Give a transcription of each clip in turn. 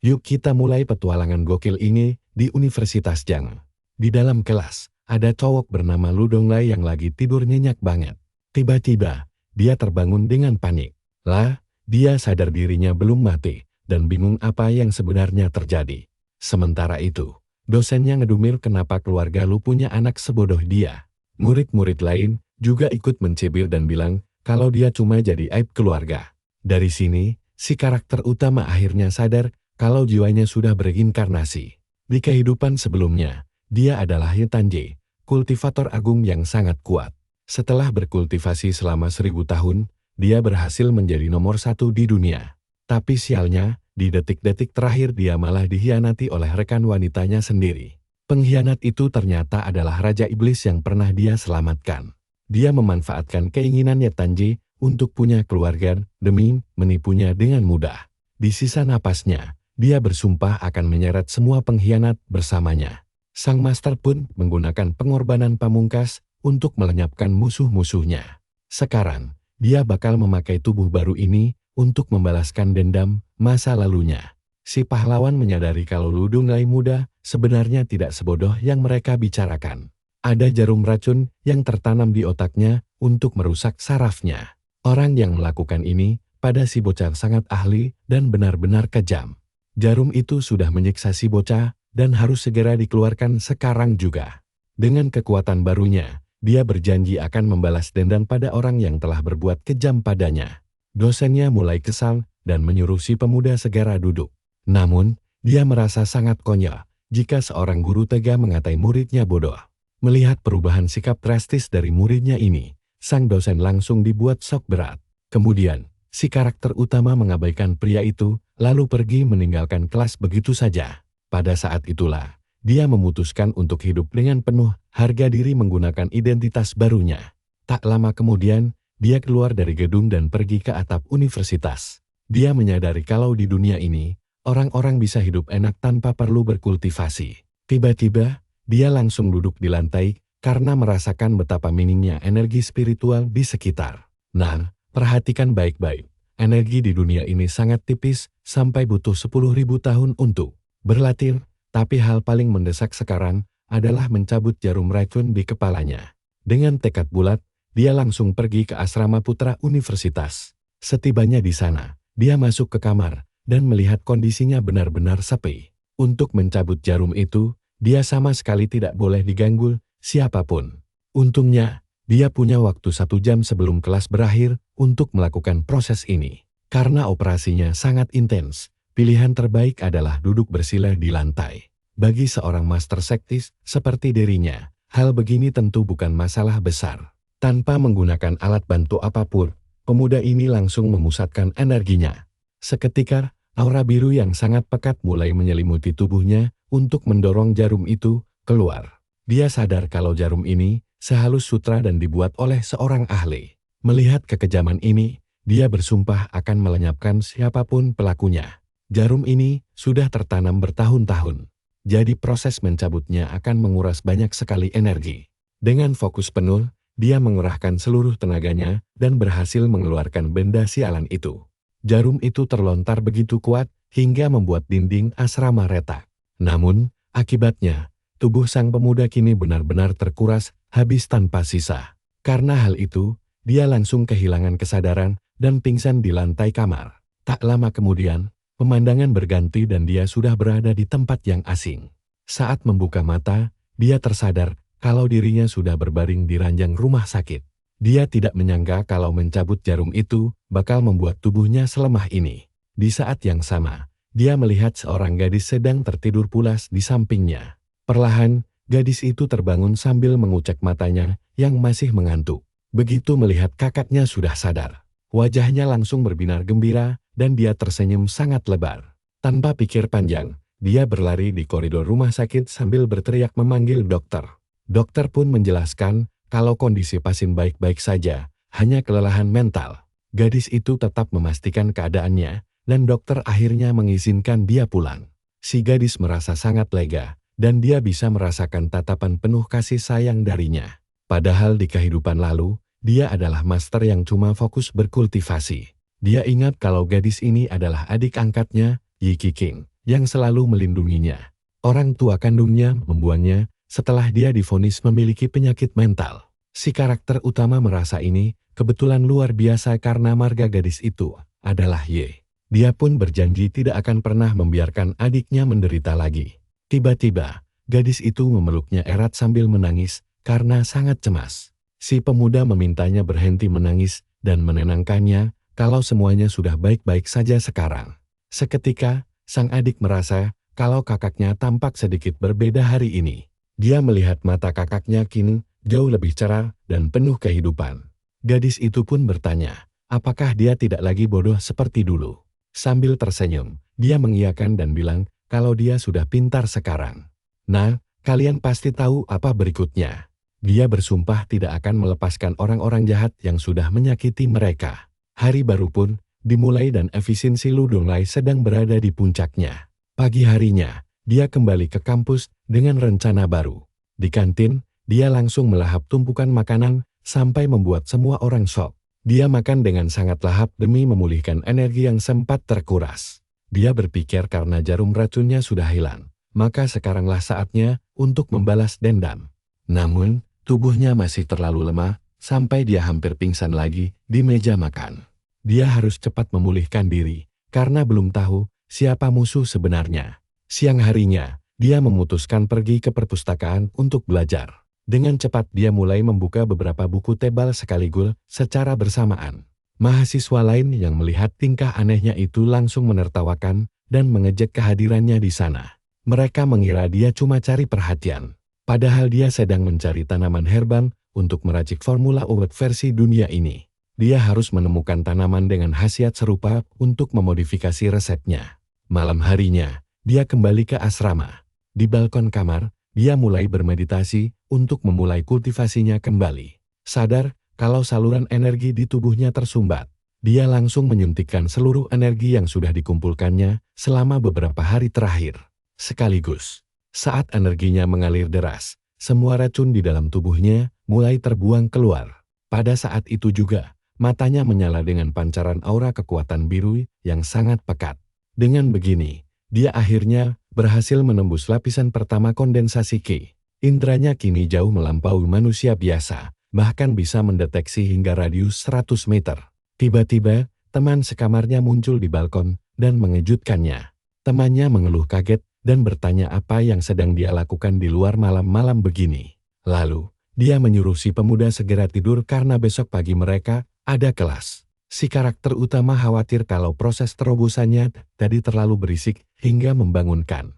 Yuk kita mulai petualangan gokil ini di Universitas Jang. Di dalam kelas, ada cowok bernama Lu Donglai yang lagi tidur nyenyak banget. Tiba-tiba, dia terbangun dengan panik. Lah, dia sadar dirinya belum mati dan bingung apa yang sebenarnya terjadi. Sementara itu, dosennya ngedumil kenapa keluarga Lu punya anak sebodoh dia. Murid-murid lain juga ikut mencibir dan bilang kalau dia cuma jadi aib keluarga. Dari sini, si karakter utama akhirnya sadar kalau jiwanya sudah bereinkarnasi. Di kehidupan sebelumnya, dia adalah Hitanji, kultivator agung yang sangat kuat. Setelah berkultivasi selama 1000 tahun, dia berhasil menjadi nomor 1 di dunia. Tapi sialnya, di detik-detik terakhir dia malah dikhianati oleh rekan wanitanya sendiri. Pengkhianat itu ternyata adalah Raja Iblis yang pernah dia selamatkan. Dia memanfaatkan keinginan Hitanji untuk punya keluarga demi menipunya dengan mudah. Di sisa napasnya, dia bersumpah akan menyeret semua pengkhianat bersamanya. Sang master pun menggunakan pengorbanan pamungkas untuk melenyapkan musuh-musuhnya. Sekarang, dia bakal memakai tubuh baru ini untuk membalaskan dendam masa lalunya. Si pahlawan menyadari kalau Lu Donglai muda sebenarnya tidak sebodoh yang mereka bicarakan. Ada jarum racun yang tertanam di otaknya untuk merusak sarafnya. Orang yang melakukan ini pada si bocah sangat ahli dan benar-benar kejam. Jarum itu sudah menyiksa si bocah dan harus segera dikeluarkan sekarang juga. Dengan kekuatan barunya, dia berjanji akan membalas dendam pada orang yang telah berbuat kejam padanya. Dosennya mulai kesal dan menyuruh si pemuda segera duduk. Namun, dia merasa sangat konyol jika seorang guru tega mengatai muridnya bodoh. Melihat perubahan sikap drastis dari muridnya ini, sang dosen langsung dibuat shock berat. Kemudian, si karakter utama mengabaikan pria itu, lalu pergi meninggalkan kelas begitu saja. Pada saat itulah, dia memutuskan untuk hidup dengan penuh harga diri menggunakan identitas barunya. Tak lama kemudian, dia keluar dari gedung dan pergi ke atap universitas. Dia menyadari kalau di dunia ini, orang-orang bisa hidup enak tanpa perlu berkultivasi. Tiba-tiba, dia langsung duduk di lantai karena merasakan betapa minimnya energi spiritual di sekitar. Nah, perhatikan baik-baik. Energi di dunia ini sangat tipis sampai butuh 10.000 tahun untuk berlatih, tapi hal paling mendesak sekarang adalah mencabut jarum racun di kepalanya. Dengan tekad bulat, dia langsung pergi ke asrama putra universitas. Setibanya di sana, dia masuk ke kamar dan melihat kondisinya benar-benar sepi. Untuk mencabut jarum itu, dia sama sekali tidak boleh diganggu siapapun. Untungnya, dia punya waktu 1 jam sebelum kelas berakhir untuk melakukan proses ini. Karena operasinya sangat intens, pilihan terbaik adalah duduk bersila di lantai. Bagi seorang master sektis seperti dirinya, hal begini tentu bukan masalah besar. Tanpa menggunakan alat bantu apapun, pemuda ini langsung memusatkan energinya. Seketika, aura biru yang sangat pekat mulai menyelimuti tubuhnya untuk mendorong jarum itu keluar. Dia sadar kalau jarum ini sehalus sutra dan dibuat oleh seorang ahli. Melihat kekejaman ini, dia bersumpah akan melenyapkan siapapun pelakunya. Jarum ini sudah tertanam bertahun-tahun, jadi proses mencabutnya akan menguras banyak sekali energi. Dengan fokus penuh, dia mengerahkan seluruh tenaganya dan berhasil mengeluarkan benda sialan itu. Jarum itu terlontar begitu kuat hingga membuat dinding asrama retak. Namun, akibatnya, tubuh sang pemuda kini benar-benar terkuras habis tanpa sisa. Karena hal itu, dia langsung kehilangan kesadaran dan pingsan di lantai kamar. Tak lama kemudian, pemandangan berganti dan dia sudah berada di tempat yang asing. Saat membuka mata, dia tersadar kalau dirinya sudah berbaring di ranjang rumah sakit. Dia tidak menyangka kalau mencabut jarum itu bakal membuat tubuhnya selemah ini. Di saat yang sama, dia melihat seorang gadis sedang tertidur pulas di sampingnya. Perlahan, gadis itu terbangun sambil mengucek matanya yang masih mengantuk. Begitu melihat kakaknya sudah sadar, wajahnya langsung berbinar gembira dan dia tersenyum sangat lebar. Tanpa pikir panjang, dia berlari di koridor rumah sakit sambil berteriak memanggil dokter. Dokter pun menjelaskan kalau kondisi pasien baik-baik saja, hanya kelelahan mental. Gadis itu tetap memastikan keadaannya, dan dokter akhirnya mengizinkan dia pulang. Si gadis merasa sangat lega, dan dia bisa merasakan tatapan penuh kasih sayang darinya. Padahal di kehidupan lalu, dia adalah master yang cuma fokus berkultivasi. Dia ingat kalau gadis ini adalah adik angkatnya, Yi Qiqing, yang selalu melindunginya. Orang tua kandungnya membuangnya setelah dia divonis memiliki penyakit mental. Si karakter utama merasa ini kebetulan luar biasa karena marga gadis itu adalah Y. Dia pun berjanji tidak akan pernah membiarkan adiknya menderita lagi. Tiba-tiba, gadis itu memeluknya erat sambil menangis karena sangat cemas. Si pemuda memintanya berhenti menangis dan menenangkannya kalau semuanya sudah baik-baik saja sekarang. Seketika, sang adik merasa kalau kakaknya tampak sedikit berbeda hari ini. Dia melihat mata kakaknya kini jauh lebih cerah dan penuh kehidupan. Gadis itu pun bertanya, apakah dia tidak lagi bodoh seperti dulu? Sambil tersenyum, dia mengiyakan dan bilang kalau dia sudah pintar sekarang. Nah, kalian pasti tahu apa berikutnya. Dia bersumpah tidak akan melepaskan orang-orang jahat yang sudah menyakiti mereka. Hari baru pun dimulai dan efisiensi Lu Donglai sedang berada di puncaknya. Pagi harinya, dia kembali ke kampus dengan rencana baru. Di kantin, dia langsung melahap tumpukan makanan sampai membuat semua orang syok. Dia makan dengan sangat lahap demi memulihkan energi yang sempat terkuras. Dia berpikir karena jarum racunnya sudah hilang, maka sekaranglah saatnya untuk membalas dendam. Namun, tubuhnya masih terlalu lemah, sampai dia hampir pingsan lagi di meja makan. Dia harus cepat memulihkan diri, karena belum tahu siapa musuh sebenarnya. Siang harinya, dia memutuskan pergi ke perpustakaan untuk belajar. Dengan cepat dia mulai membuka beberapa buku tebal sekaligus secara bersamaan. Mahasiswa lain yang melihat tingkah anehnya itu langsung menertawakan dan mengejek kehadirannya di sana. Mereka mengira dia cuma cari perhatian. Padahal dia sedang mencari tanaman herbal untuk meracik formula obat versi dunia ini. Dia harus menemukan tanaman dengan khasiat serupa untuk memodifikasi resepnya. Malam harinya, dia kembali ke asrama. Di balkon kamar, dia mulai bermeditasi untuk memulai kultivasinya kembali. Sadar kalau saluran energi di tubuhnya tersumbat, dia langsung menyuntikkan seluruh energi yang sudah dikumpulkannya selama beberapa hari terakhir. Sekaligus, saat energinya mengalir deras, semua racun di dalam tubuhnya mulai terbuang keluar. Pada saat itu juga, matanya menyala dengan pancaran aura kekuatan biru yang sangat pekat. Dengan begini, dia akhirnya berhasil menembus lapisan pertama kondensasi Qi. Indranya kini jauh melampaui manusia biasa, bahkan bisa mendeteksi hingga radius 100 meter. Tiba-tiba, teman sekamarnya muncul di balkon dan mengejutkannya. Temannya mengeluh kaget dan bertanya apa yang sedang dia lakukan di luar malam-malam begini. Lalu, dia menyuruh si pemuda segera tidur karena besok pagi mereka ada kelas. Si karakter utama khawatir kalau proses terobosannya tadi terlalu berisik hingga membangunkan.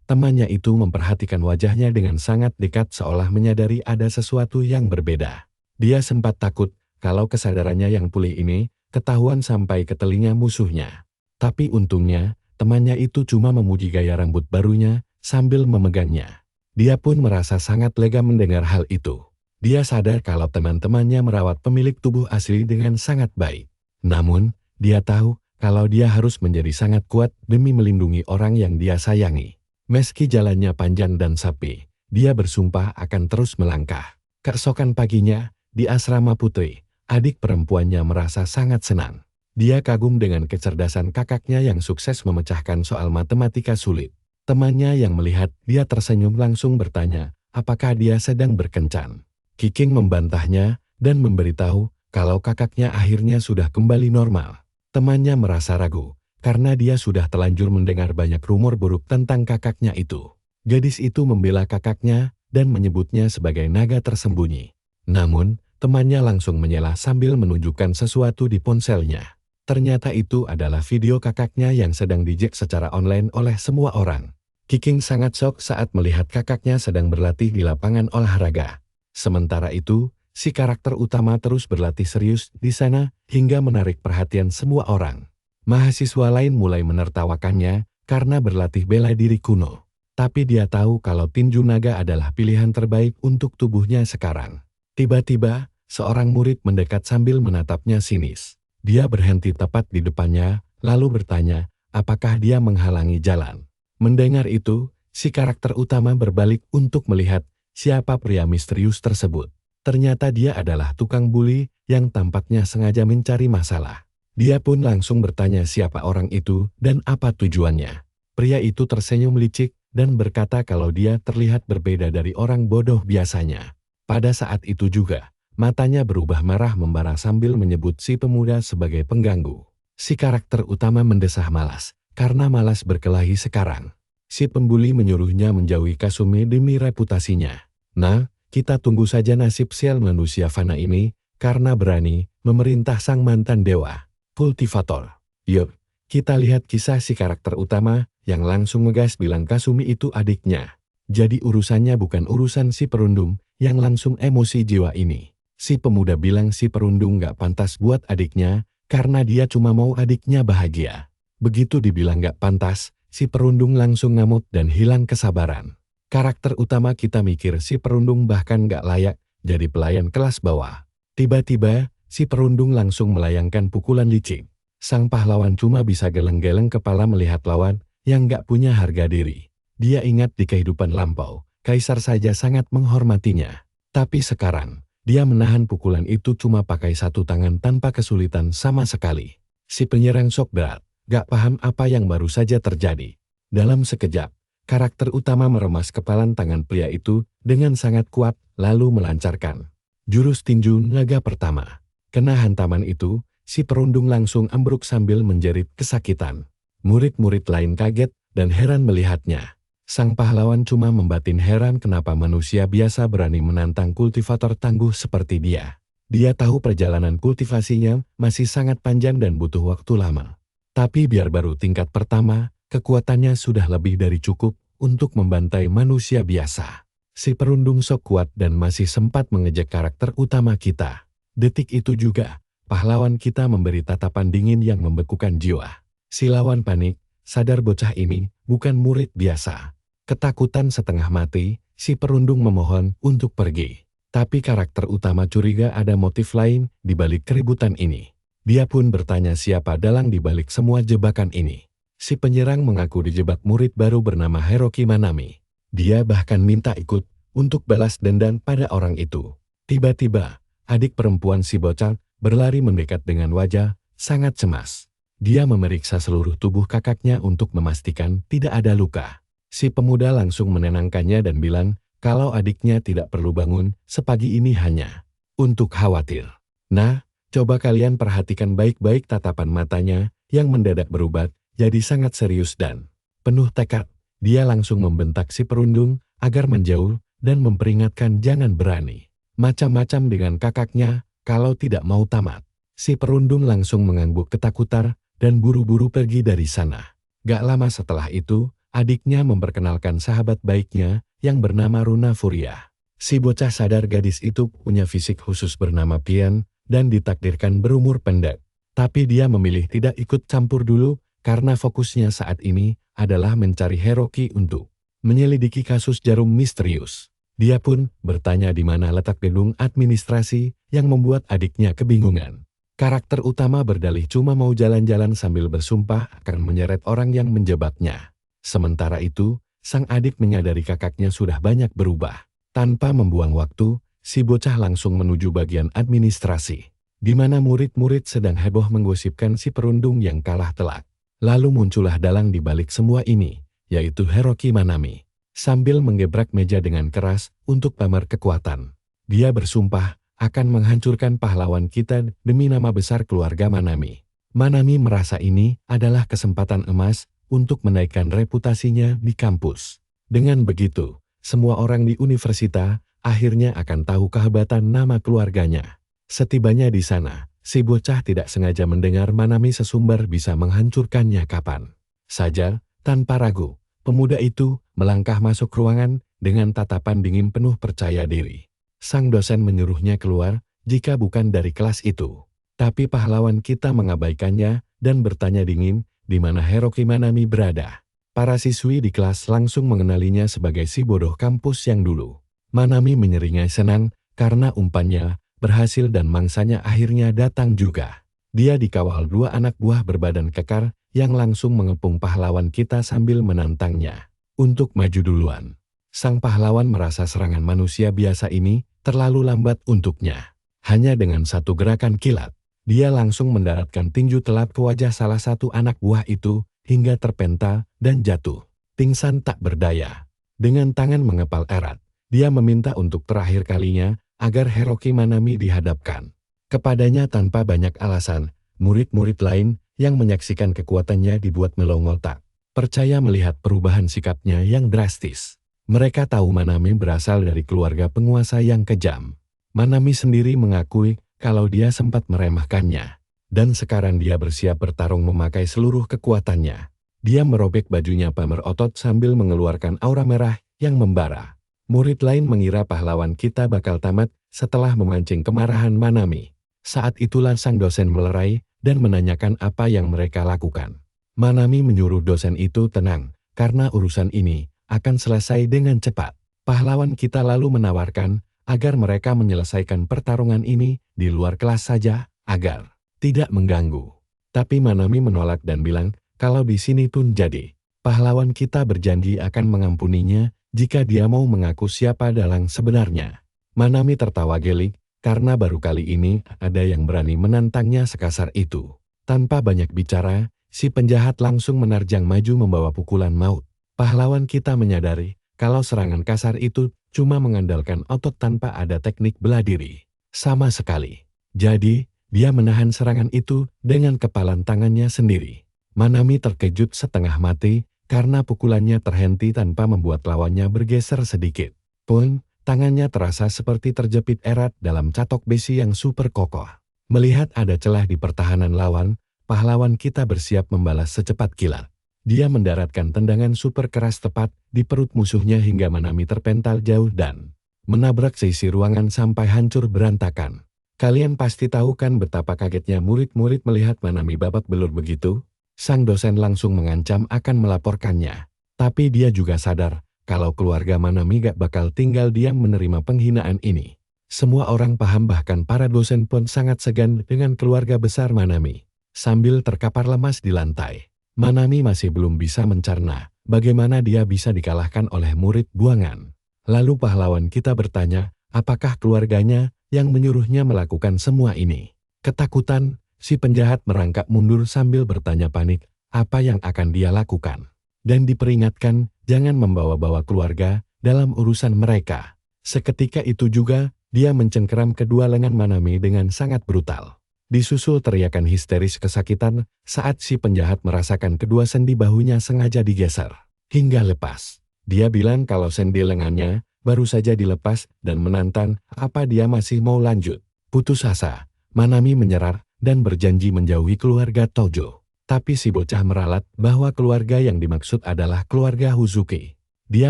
Temannya itu memperhatikan wajahnya dengan sangat dekat seolah menyadari ada sesuatu yang berbeda. Dia sempat takut kalau kesadarannya yang pulih ini ketahuan sampai ke telinga musuhnya. Tapi untungnya, temannya itu cuma memuji gaya rambut barunya sambil memegangnya. Dia pun merasa sangat lega mendengar hal itu. Dia sadar kalau teman-temannya merawat pemilik tubuh asli dengan sangat baik. Namun, dia tahu kalau dia harus menjadi sangat kuat demi melindungi orang yang dia sayangi. Meski jalannya panjang dan sepi, dia bersumpah akan terus melangkah. Keesokan paginya, di asrama putri, adik perempuannya merasa sangat senang. Dia kagum dengan kecerdasan kakaknya yang sukses memecahkan soal matematika sulit. Temannya yang melihat dia tersenyum langsung bertanya, apakah dia sedang berkencan. Qiqing membantahnya dan memberitahu kalau kakaknya akhirnya sudah kembali normal. Temannya merasa ragu karena dia sudah telanjur mendengar banyak rumor buruk tentang kakaknya itu. Gadis itu membela kakaknya dan menyebutnya sebagai naga tersembunyi. Namun, temannya langsung menyela sambil menunjukkan sesuatu di ponselnya. Ternyata itu adalah video kakaknya yang sedang dijek secara online oleh semua orang. Qiqing sangat shock saat melihat kakaknya sedang berlatih di lapangan olahraga. Sementara itu, si karakter utama terus berlatih serius di sana hingga menarik perhatian semua orang. Mahasiswa lain mulai menertawakannya karena berlatih bela diri kuno. Tapi dia tahu kalau tinju naga adalah pilihan terbaik untuk tubuhnya sekarang. Tiba-tiba, seorang murid mendekat sambil menatapnya sinis. Dia berhenti tepat di depannya, lalu bertanya, apakah dia menghalangi jalan. Mendengar itu, si karakter utama berbalik untuk melihat siapa pria misterius tersebut. Ternyata dia adalah tukang buli yang tampaknya sengaja mencari masalah. Dia pun langsung bertanya siapa orang itu dan apa tujuannya. Pria itu tersenyum licik dan berkata kalau dia terlihat berbeda dari orang bodoh biasanya. Pada saat itu juga, matanya berubah marah membara sambil menyebut si pemuda sebagai pengganggu. Si karakter utama mendesah malas, karena malas berkelahi sekarang. Si pembuli menyuruhnya menjauhi Kasumi demi reputasinya. Nah, kita tunggu saja nasib sial manusia fana ini, karena berani memerintah sang mantan dewa kultivator. Yuk, kita lihat kisah si karakter utama yang langsung ngegas bilang Kasumi itu adiknya. Jadi urusannya bukan urusan si perundung yang langsung emosi jiwa ini. Si pemuda bilang si perundung gak pantas buat adiknya karena dia cuma mau adiknya bahagia. Begitu dibilang gak pantas, si perundung langsung ngamuk dan hilang kesabaran. Karakter utama kita mikir si perundung bahkan gak layak jadi pelayan kelas bawah. Tiba-tiba, si perundung langsung melayangkan pukulan licik. Sang pahlawan cuma bisa geleng-geleng kepala melihat lawan yang gak punya harga diri. Dia ingat di kehidupan lampau, kaisar saja sangat menghormatinya. Tapi sekarang, dia menahan pukulan itu cuma pakai satu tangan tanpa kesulitan sama sekali. Si penyerang shock berat, gak paham apa yang baru saja terjadi. Dalam sekejap, karakter utama meremas kepalan tangan pria itu dengan sangat kuat lalu melancarkan jurus tinju naga pertama. Kena hantaman itu, si perundung langsung ambruk sambil menjerit kesakitan. Murid-murid lain kaget dan heran melihatnya. Sang pahlawan cuma membatin heran kenapa manusia biasa berani menantang kultivator tangguh seperti dia. Dia tahu perjalanan kultivasinya masih sangat panjang dan butuh waktu lama. Tapi biar baru tingkat pertama, kekuatannya sudah lebih dari cukup untuk membantai manusia biasa. Si perundung sok kuat dan masih sempat mengejek karakter utama kita. Detik itu juga, pahlawan kita memberi tatapan dingin yang membekukan jiwa. Si lawan panik, sadar bocah ini bukan murid biasa. Ketakutan setengah mati, si perundung memohon untuk pergi. Tapi karakter utama curiga ada motif lain di balik keributan ini. Dia pun bertanya siapa dalang di balik semua jebakan ini. Si penyerang mengaku dijebak murid baru bernama Hiroki Manami. Dia bahkan minta ikut untuk balas dendam pada orang itu. Tiba-tiba, adik perempuan si bocah berlari mendekat dengan wajah sangat cemas. Dia memeriksa seluruh tubuh kakaknya untuk memastikan tidak ada luka. Si pemuda langsung menenangkannya dan bilang kalau adiknya tidak perlu bangun sepagi ini hanya untuk khawatir. Nah, coba kalian perhatikan baik-baik tatapan matanya yang mendadak berubah jadi sangat serius dan penuh tekad. Dia langsung membentak si perundung agar menjauh dan memperingatkan jangan berani macam-macam dengan kakaknya kalau tidak mau tamat. Si perundung langsung mengangguk ketakutan dan buru-buru pergi dari sana. Gak lama setelah itu, adiknya memperkenalkan sahabat baiknya yang bernama Runa Furia. Si bocah sadar gadis itu punya fisik khusus bernama Pian dan ditakdirkan berumur pendek. Tapi dia memilih tidak ikut campur dulu karena fokusnya saat ini adalah mencari Hiroki untuk menyelidiki kasus jarum misterius. Dia pun bertanya di mana letak gedung administrasi yang membuat adiknya kebingungan. Karakter utama berdalih cuma mau jalan-jalan sambil bersumpah akan menyeret orang yang menjebaknya. Sementara itu, sang adik menyadari kakaknya sudah banyak berubah. Tanpa membuang waktu, si bocah langsung menuju bagian administrasi, di mana murid-murid sedang heboh menggosipkan si perundung yang kalah telak. Lalu muncullah dalang di balik semua ini, yaitu Hiroki Manami. Sambil menggebrak meja dengan keras untuk pamer kekuatan, dia bersumpah akan menghancurkan pahlawan kita demi nama besar keluarga Manami. Manami merasa ini adalah kesempatan emas untuk menaikkan reputasinya di kampus. Dengan begitu, semua orang di universitas akhirnya akan tahu kehebatan nama keluarganya. Setibanya di sana, si bocah tidak sengaja mendengar Manami sesumbar bisa menghancurkannya kapan saja. Tanpa ragu, pemuda itu melangkah masuk ruangan dengan tatapan dingin penuh percaya diri. Sang dosen menyuruhnya keluar jika bukan dari kelas itu. Tapi pahlawan kita mengabaikannya dan bertanya dingin di mana Hiroki Manami berada. Para siswi di kelas langsung mengenalinya sebagai si bodoh kampus yang dulu. Manami menyeringai senang karena umpannya berhasil dan mangsanya akhirnya datang juga. Dia dikawal dua anak buah berbadan kekar yang langsung mengepung pahlawan kita sambil menantangnya untuk maju duluan. Sang pahlawan merasa serangan manusia biasa ini terlalu lambat untuknya. Hanya dengan satu gerakan kilat, dia langsung mendaratkan tinju telap ke wajah salah satu anak buah itu hingga terpental dan jatuh. Pingsan tak berdaya. Dengan tangan mengepal erat, dia meminta untuk terakhir kalinya agar Hiroki Manami dihadapkan kepadanya tanpa banyak alasan. Murid-murid lain yang menyaksikan kekuatannya dibuat melongo tak percaya melihat perubahan sikapnya yang drastis. Mereka tahu Manami berasal dari keluarga penguasa yang kejam. Manami sendiri mengakui kalau dia sempat meremehkannya. Dan sekarang dia bersiap bertarung memakai seluruh kekuatannya. Dia merobek bajunya pamer otot sambil mengeluarkan aura merah yang membara. Murid lain mengira pahlawan kita bakal tamat setelah memancing kemarahan Manami. Saat itulah sang dosen melerai dan menanyakan apa yang mereka lakukan. Manami menyuruh dosen itu tenang, karena urusan ini akan selesai dengan cepat. Pahlawan kita lalu menawarkan agar mereka menyelesaikan pertarungan ini di luar kelas saja, agar tidak mengganggu. Tapi Manami menolak dan bilang kalau di sini pun jadi. Pahlawan kita berjanji akan mengampuninya jika dia mau mengaku siapa dalang sebenarnya. Manami tertawa gelik karena baru kali ini ada yang berani menantangnya sekasar itu. Tanpa banyak bicara, si penjahat langsung menerjang maju membawa pukulan maut. Pahlawan kita menyadari kalau serangan kasar itu cuma mengandalkan otot tanpa ada teknik bela diri sama sekali. Jadi, dia menahan serangan itu dengan kepalan tangannya sendiri. Manami terkejut setengah mati karena pukulannya terhenti tanpa membuat lawannya bergeser sedikit. Pun, tangannya terasa seperti terjepit erat dalam catok besi yang super kokoh. Melihat ada celah di pertahanan lawan, pahlawan kita bersiap membalas secepat kilat. Dia mendaratkan tendangan super keras tepat di perut musuhnya hingga Manami terpental jauh dan menabrak seisi ruangan sampai hancur berantakan. Kalian pasti tahu kan betapa kagetnya murid-murid melihat Manami babak belur begitu? Sang dosen langsung mengancam akan melaporkannya. Tapi dia juga sadar kalau keluarga Manami gak bakal tinggal diam menerima penghinaan ini. Semua orang paham, bahkan para dosen pun sangat segan dengan keluarga besar Manami. Sambil terkapar lemas di lantai, Manami masih belum bisa mencerna bagaimana dia bisa dikalahkan oleh murid buangan. Lalu pahlawan kita bertanya, apakah keluarganya yang menyuruhnya melakukan semua ini? Ketakutan, si penjahat merangkak mundur sambil bertanya panik apa yang akan dia lakukan. Dan diperingatkan jangan membawa-bawa keluarga dalam urusan mereka. Seketika itu juga, dia mencengkeram kedua lengan Manami dengan sangat brutal. Disusul teriakan histeris kesakitan saat si penjahat merasakan kedua sendi bahunya sengaja digeser hingga lepas. Dia bilang kalau sendi lengannya baru saja dilepas dan menantang apa dia masih mau lanjut. Putus asa, Manami menyerah dan berjanji menjauhi keluarga Tojo. Tapi si bocah meralat bahwa keluarga yang dimaksud adalah keluarga Huzuki. Dia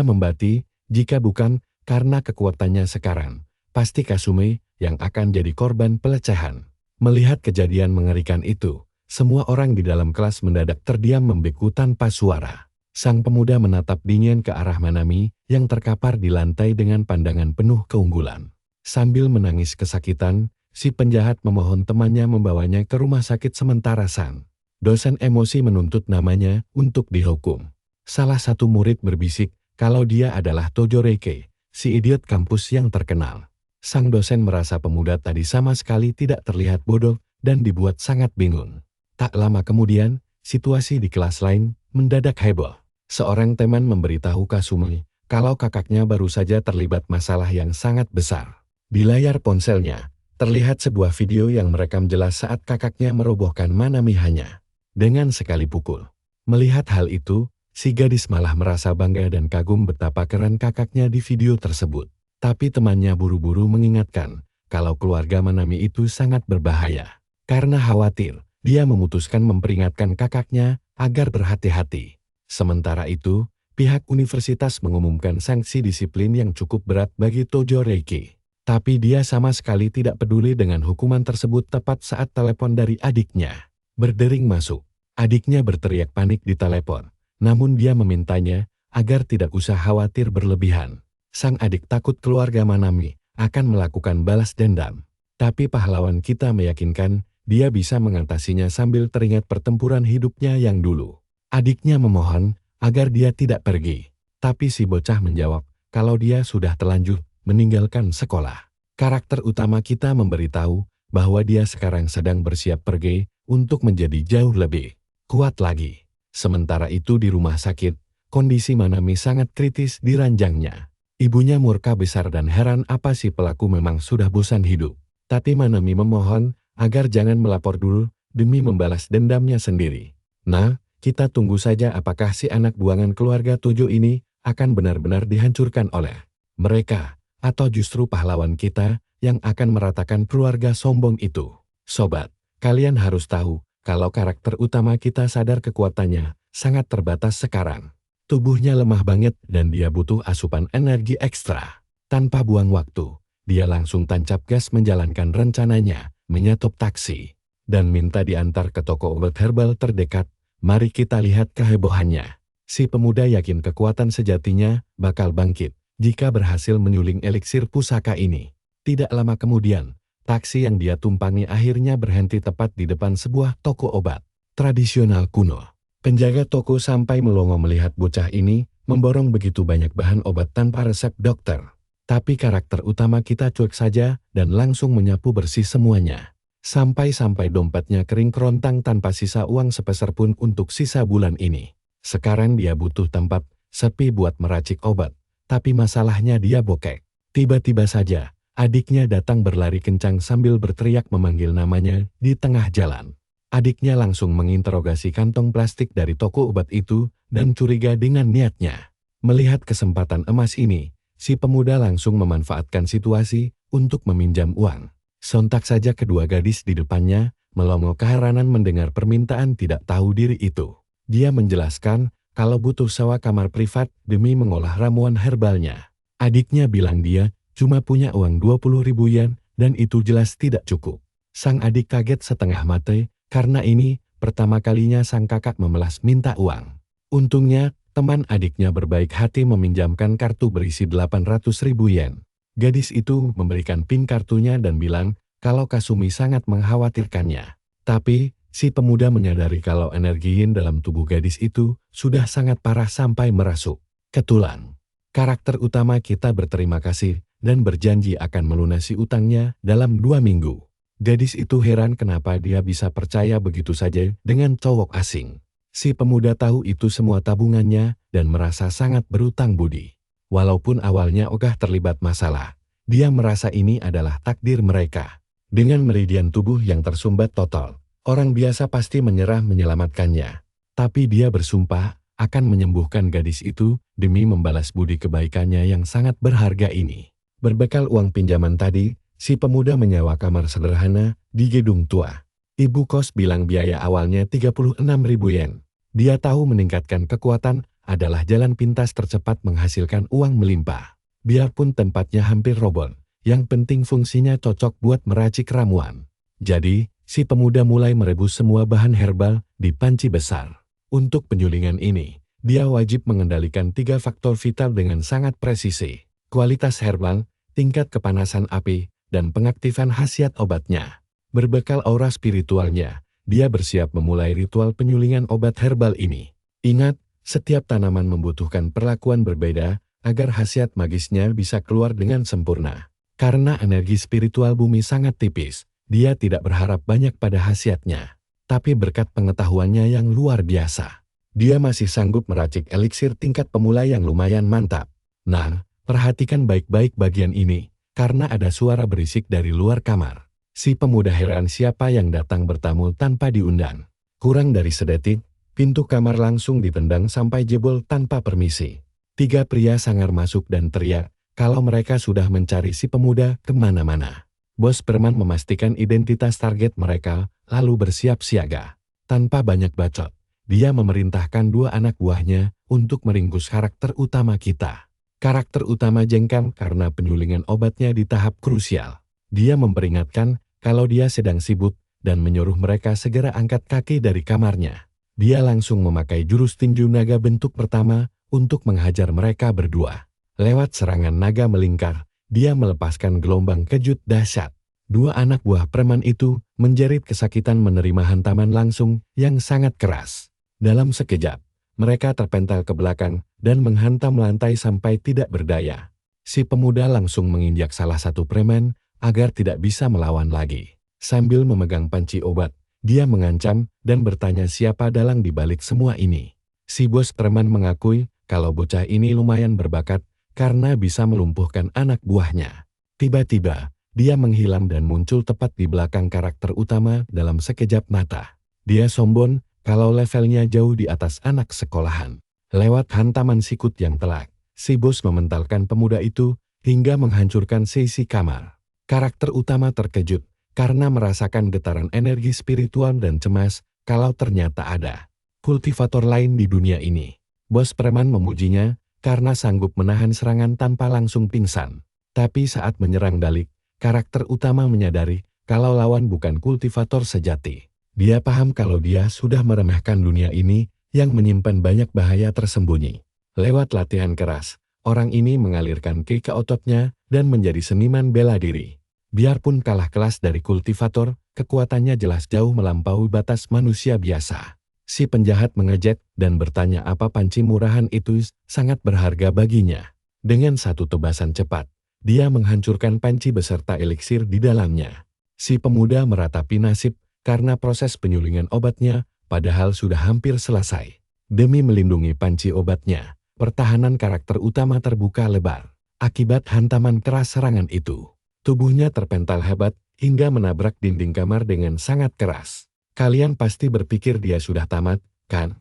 membati, jika bukan karena kekuatannya sekarang, pasti Kasume yang akan jadi korban pelecehan. Melihat kejadian mengerikan itu, semua orang di dalam kelas mendadak terdiam membeku tanpa suara. Sang pemuda menatap dingin ke arah Manami yang terkapar di lantai dengan pandangan penuh keunggulan. Sambil menangis kesakitan, si penjahat memohon temannya membawanya ke rumah sakit sementara. Sang dosen emosi menuntut namanya untuk dihukum. Salah satu murid berbisik kalau dia adalah Tojo Reike, si idiot kampus yang terkenal. Sang dosen merasa pemuda tadi sama sekali tidak terlihat bodoh dan dibuat sangat bingung. Tak lama kemudian, situasi di kelas lain mendadak heboh. Seorang teman memberitahu Kasume kalau kakaknya baru saja terlibat masalah yang sangat besar. Di layar ponselnya, terlihat sebuah video yang merekam jelas saat kakaknya merobohkan Manami hanya dengan sekali pukul. Melihat hal itu, si gadis malah merasa bangga dan kagum betapa keren kakaknya di video tersebut. Tapi temannya buru-buru mengingatkan kalau keluarga Manami itu sangat berbahaya. Karena khawatir, dia memutuskan memperingatkan kakaknya agar berhati-hati. Sementara itu, pihak universitas mengumumkan sanksi disiplin yang cukup berat bagi Tojo Reiki. Tapi dia sama sekali tidak peduli dengan hukuman tersebut tepat saat telepon dari adiknya berdering masuk. Adiknya berteriak panik di telepon, namun dia memintanya agar tidak usah khawatir berlebihan. Sang adik takut keluarga Manami akan melakukan balas dendam. Tapi pahlawan kita meyakinkan dia bisa mengatasinya sambil teringat pertempuran hidupnya yang dulu. Adiknya memohon agar dia tidak pergi. Tapi si bocah menjawab kalau dia sudah terlanjur meninggalkan sekolah. Karakter utama kita memberitahu bahwa dia sekarang sedang bersiap pergi untuk menjadi jauh lebih kuat lagi. Sementara itu di rumah sakit, kondisi Manami sangat kritis di ranjangnya. Ibunya murka besar dan heran apa si pelaku memang sudah bosan hidup. Tapi Manami memohon agar jangan melapor dulu demi membalas dendamnya sendiri. Nah, kita tunggu saja apakah si anak buangan keluarga Tojo ini akan benar-benar dihancurkan oleh mereka, atau justru pahlawan kita yang akan meratakan keluarga sombong itu. Sobat, kalian harus tahu kalau karakter utama kita sadar kekuatannya sangat terbatas sekarang. Tubuhnya lemah banget dan dia butuh asupan energi ekstra. Tanpa buang waktu, dia langsung tancap gas menjalankan rencananya, menyetop taksi, dan minta diantar ke toko obat herbal terdekat. Mari kita lihat kehebohannya. Si pemuda yakin kekuatan sejatinya bakal bangkit jika berhasil menyuling eliksir pusaka ini. Tidak lama kemudian, taksi yang dia tumpangi akhirnya berhenti tepat di depan sebuah toko obat tradisional kuno. Penjaga toko sampai melongo melihat bocah ini memborong begitu banyak bahan obat tanpa resep dokter. Tapi karakter utama kita cuek saja dan langsung menyapu bersih semuanya. Sampai-sampai dompetnya kering kerontang tanpa sisa uang sepeser pun untuk sisa bulan ini. Sekarang dia butuh tempat sepi buat meracik obat. Tapi masalahnya dia bokek. Tiba-tiba saja, adiknya datang berlari kencang sambil berteriak memanggil namanya di tengah jalan. Adiknya langsung menginterogasi kantong plastik dari toko obat itu dan curiga dengan niatnya. Melihat kesempatan emas ini, si pemuda langsung memanfaatkan situasi untuk meminjam uang. Sontak saja kedua gadis di depannya melongo keheranan mendengar permintaan tidak tahu diri itu. Dia menjelaskan kalau butuh sewa kamar privat demi mengolah ramuan herbalnya. Adiknya bilang dia cuma punya uang 20.000 yen dan itu jelas tidak cukup. Sang adik kaget setengah mati. Karena ini, pertama kalinya sang kakak memelas minta uang. Untungnya, teman adiknya berbaik hati meminjamkan kartu berisi 800.000 yen. Gadis itu memberikan PIN kartunya dan bilang kalau Kasumi sangat mengkhawatirkannya. Tapi, si pemuda menyadari kalau energi yin dalam tubuh gadis itu sudah sangat parah sampai merasuk ke tulang. Karakter utama kita berterima kasih dan berjanji akan melunasi utangnya dalam 2 minggu. Gadis itu heran kenapa dia bisa percaya begitu saja dengan cowok asing. Si pemuda tahu itu semua tabungannya dan merasa sangat berutang budi. Walaupun awalnya ogah terlibat masalah, dia merasa ini adalah takdir mereka. Dengan meridian tubuh yang tersumbat total, orang biasa pasti menyerah menyelamatkannya. Tapi dia bersumpah akan menyembuhkan gadis itu demi membalas budi kebaikannya yang sangat berharga ini. Berbekal uang pinjaman tadi, si pemuda menyewa kamar sederhana di gedung tua. Ibu kos bilang biaya awalnya 36.000 yen. Dia tahu meningkatkan kekuatan adalah jalan pintas tercepat menghasilkan uang melimpah. Biarpun tempatnya hampir roboh, yang penting fungsinya cocok buat meracik ramuan. Jadi, si pemuda mulai merebus semua bahan herbal di panci besar. Untuk penyulingan ini, dia wajib mengendalikan 3 faktor vital dengan sangat presisi. Kualitas herbal, tingkat kepanasan api, dan pengaktifan khasiat obatnya. Berbekal aura spiritualnya, dia bersiap memulai ritual penyulingan obat herbal ini. Ingat, setiap tanaman membutuhkan perlakuan berbeda agar khasiat magisnya bisa keluar dengan sempurna. Karena energi spiritual bumi sangat tipis, dia tidak berharap banyak pada khasiatnya. Tapi berkat pengetahuannya yang luar biasa, dia masih sanggup meracik eliksir tingkat pemula yang lumayan mantap. Nah, perhatikan baik-baik bagian ini. Karena ada suara berisik dari luar kamar. Si pemuda heran siapa yang datang bertamu tanpa diundang. Kurang dari sedetik, pintu kamar langsung ditendang sampai jebol tanpa permisi. 3 pria sangar masuk dan teriak kalau mereka sudah mencari si pemuda kemana-mana. Bos preman memastikan identitas target mereka, lalu bersiap siaga. Tanpa banyak bacot, dia memerintahkan 2 anak buahnya untuk meringkus karakter utama kita. Karakter utama jengkam karena penyulingan obatnya di tahap krusial. Dia memperingatkan kalau dia sedang sibuk dan menyuruh mereka segera angkat kaki dari kamarnya. Dia langsung memakai jurus tinju naga bentuk pertama untuk menghajar mereka berdua. Lewat serangan naga melingkar, dia melepaskan gelombang kejut dahsyat. 2 anak buah preman itu menjerit kesakitan menerima hantaman langsung yang sangat keras. Dalam sekejap, mereka terpental ke belakang dan menghantam lantai sampai tidak berdaya. Si pemuda langsung menginjak salah satu preman agar tidak bisa melawan lagi. Sambil memegang panci obat, Dia mengancam dan bertanya siapa dalang di balik semua ini. Si bos preman mengakui kalau bocah ini lumayan berbakat karena bisa melumpuhkan anak buahnya. Tiba-tiba, dia menghilang dan muncul tepat di belakang karakter utama dalam sekejap mata. Dia sombong kalau levelnya jauh di atas anak sekolahan. Lewat hantaman sikut yang telak, si bos mementalkan pemuda itu hingga menghancurkan sisi kamar. Karakter utama terkejut karena merasakan getaran energi spiritual dan cemas kalau ternyata ada kultivator lain di dunia ini. Bos preman memujinya karena sanggup menahan serangan tanpa langsung pingsan. Tapi saat menyerang Dalik, karakter utama menyadari kalau lawan bukan kultivator sejati. Dia paham kalau dia sudah meremehkan dunia ini yang menyimpan banyak bahaya tersembunyi. Lewat latihan keras, orang ini mengalirkan ki ke ototnya dan menjadi seniman bela diri. Biarpun kalah kelas dari kultivator, kekuatannya jelas jauh melampaui batas manusia biasa. Si penjahat mengejek dan bertanya apa panci murahan itu sangat berharga baginya. Dengan satu tebasan cepat, dia menghancurkan panci beserta eliksir di dalamnya. Si pemuda meratapi nasib karena proses penyulingan obatnya padahal sudah hampir selesai. Demi melindungi panci obatnya, pertahanan karakter utama terbuka lebar. Akibat hantaman keras serangan itu, tubuhnya terpental hebat hingga menabrak dinding kamar dengan sangat keras. Kalian pasti berpikir dia sudah tamat, kan?